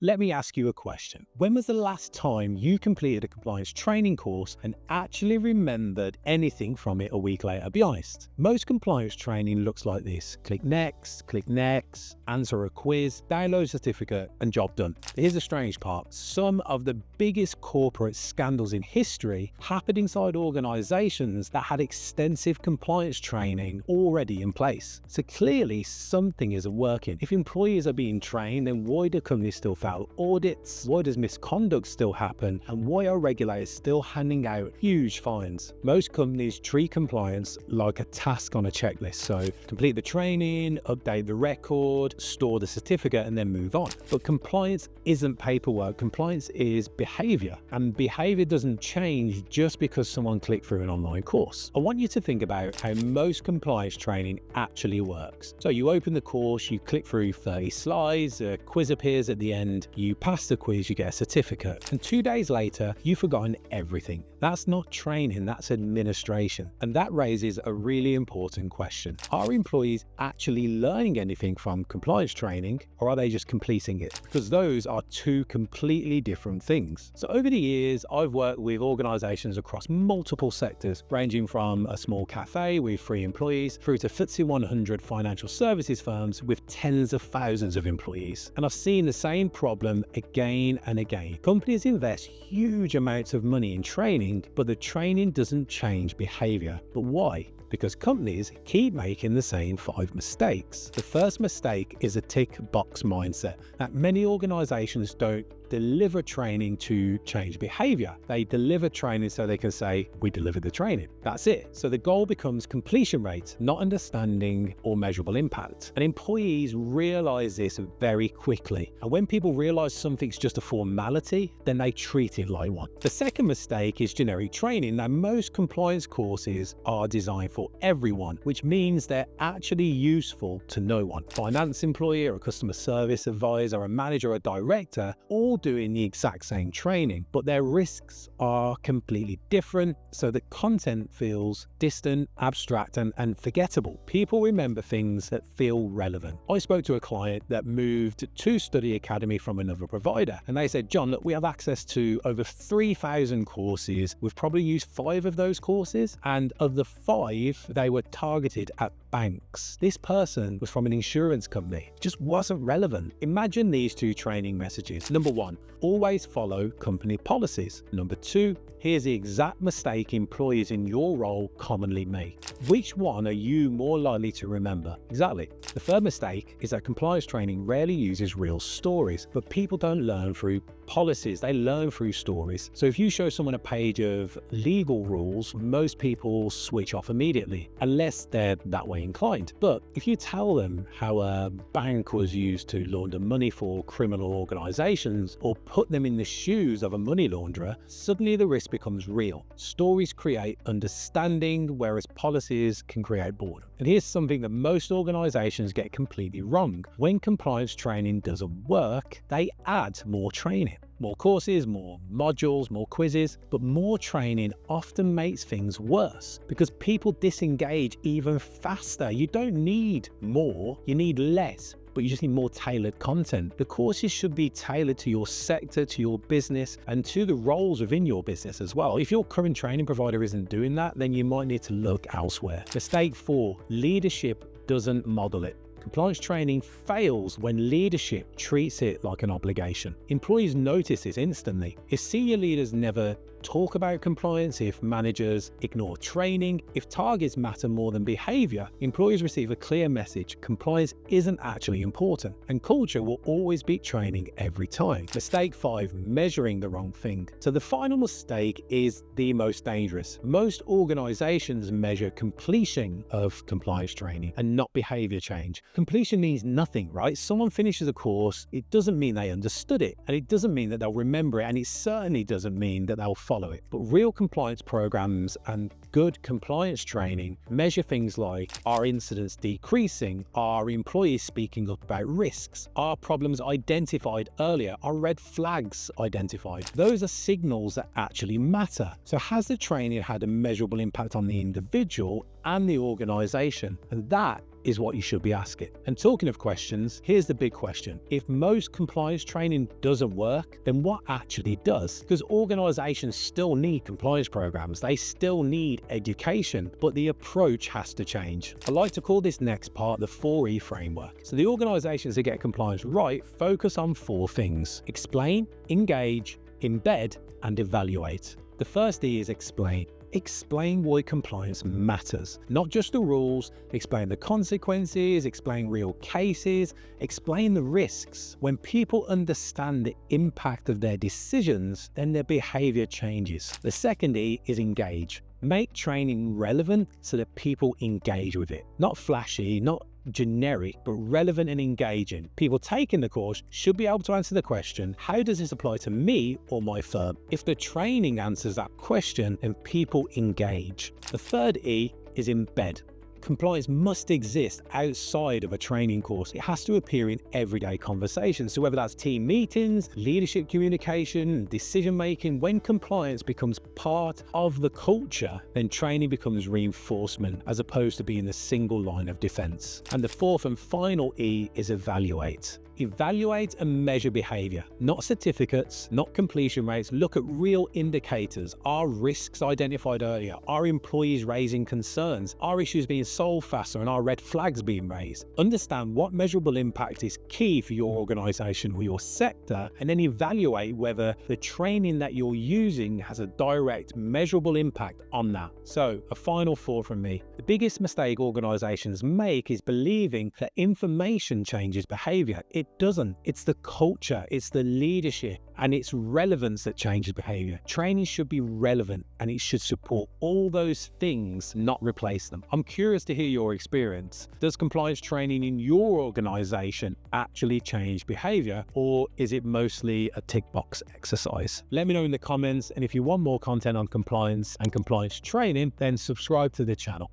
Let me ask you a question. When was the last time you completed a compliance training course and actually remembered anything from it a week later? Be honest. Most compliance training looks like this. Click next, answer a quiz, download a certificate, and job done. But here's the strange part. Some of the biggest corporate scandals in history happened inside organizations that had extensive compliance training already in place. So clearly something isn't working. If employees are being trained, then why do companies still fail audits? Why does misconduct still happen? And why are regulators still handing out huge fines? Most companies treat compliance like a task on a checklist. So complete the training, update the record, store the certificate, and then move on. But compliance isn't paperwork. Compliance is behavior. And behavior doesn't change just because someone clicked through an online course. I want you to think about how most compliance training actually works. So you open the course, you click through 30 slides, a quiz appears at the end, you pass the quiz, you get a certificate, and 2 days later, you've forgotten everything. That's not training, that's administration. And that raises a really important question. Are employees actually learning anything from compliance training, or are they just completing it? Because those are two completely different things. So over the years, I've worked with organizations across multiple sectors, ranging from a small cafe with 3 employees through to FTSE 100 financial services firms with tens of thousands of employees. And I've seen the same problem again and again. Companies invest huge amounts of money in training, but the training doesn't change behavior. But why? Because companies keep making the same 5 mistakes. The first mistake is a tick box mindset. That many organizations don't deliver training to change behavior. They deliver training so they can say, we delivered the training. That's it. So the goal becomes completion rate, not understanding or measurable impact. And employees realize this very quickly. And when people realize something's just a formality, then they treat it like one. The second mistake is generic training. Now, most compliance courses are designed for everyone, which means they're actually useful to no one. Finance employee or a customer service advisor, or a manager or a director, all doing the exact same training, but their risks are completely different, so the content feels distant, abstract, and forgettable. People remember things that feel relevant. I spoke to a client that moved to Study Academy from another provider, and they said, John, look, we have access to over 3,000 courses. We've probably used 5 of those courses, and of the 5, they were targeted at banks. This person was from an insurance company. It just wasn't relevant. Imagine these 2 training messages. Number 1, always follow company policies. Number 2, here's the exact mistake employees in your role commonly make. Which one are you more likely to remember? Exactly. The third mistake is that compliance training rarely uses real stories, but people don't learn through policies, they learn through stories. So if you show someone a page of legal rules, most people switch off immediately, unless they're that way inclined. But if you tell them how a bank was used to launder money for criminal organizations, or put them in the shoes of a money launderer, suddenly the risk becomes real. Stories create understanding, whereas policies can create boredom. And here's something that most organizations get completely wrong. When compliance training doesn't work, they add more training. More courses, more modules, more quizzes, but more training often makes things worse because people disengage even faster. You don't need more, you need less, but you just need more tailored content. The courses should be tailored to your sector, to your business, and to the roles within your business as well. If your current training provider isn't doing that, then you might need to look elsewhere. Mistake 4, leadership doesn't model it. Compliance training fails when leadership treats it like an obligation. Employees notice this instantly. If senior leaders never talk about compliance, if managers ignore training, if targets matter more than behavior, employees receive a clear message: compliance isn't actually important, and culture will always beat training every time. Mistake 5, measuring the wrong thing. So the final mistake is the most dangerous. Most organizations measure completion of compliance training and not behavior change. Completion means nothing, right? Someone finishes a course, it doesn't mean they understood it, and it doesn't mean that they'll remember it, and it certainly doesn't mean that they'll follow it. But real compliance programs and good compliance training measure things like: are incidents decreasing? Are employees speaking up about risks? Are problems identified earlier? Are red flags identified? Those are signals that actually matter. So has the training had a measurable impact on the individual and the organization? And that is what you should be asking. And talking of questions, here's the big question. If most compliance training doesn't work, then what actually does? Because organizations still need compliance programs, they still need education, but the approach has to change. I like to call this next part the 4E framework. So the organizations that get compliance right focus on 4 things: explain, engage, embed, and evaluate. The first E is explain. Explain why compliance matters. Not just the rules, explain the consequences, explain real cases, explain the risks. When people understand the impact of their decisions, then their behavior changes. The second E is engage. Make training relevant so that people engage with it. Not flashy, not generic, but relevant and engaging. People taking the course should be able to answer the question, how does this apply to me or my firm? If the training answers that question, then people engage. The third E is embed. Compliance must exist outside of a training course. It has to appear in everyday conversations. So whether that's team meetings, leadership communication, decision making, when compliance becomes part of the culture, then training becomes reinforcement as opposed to being the single line of defense. And the fourth and final E is evaluate. Evaluate and measure behavior, not certificates, not completion rates. Look at real indicators. Are risks identified earlier? Are employees raising concerns? Are issues being solved faster, and are red flags being raised? Understand what measurable impact is key for your organization or your sector, and then evaluate whether the training that you're using has a direct measurable impact on that. So a final thought from me. The biggest mistake organizations make is believing that information changes behavior. It doesn't. It's the culture, it's the leadership, and it's relevance that changes behavior. Training should be relevant and it should support all those things, not replace them. I'm curious to hear your experience. Does compliance training in your organization actually change behavior, or is it mostly a tick box exercise? Let me know in the comments, and if you want more content on compliance and compliance training, then subscribe to the channel.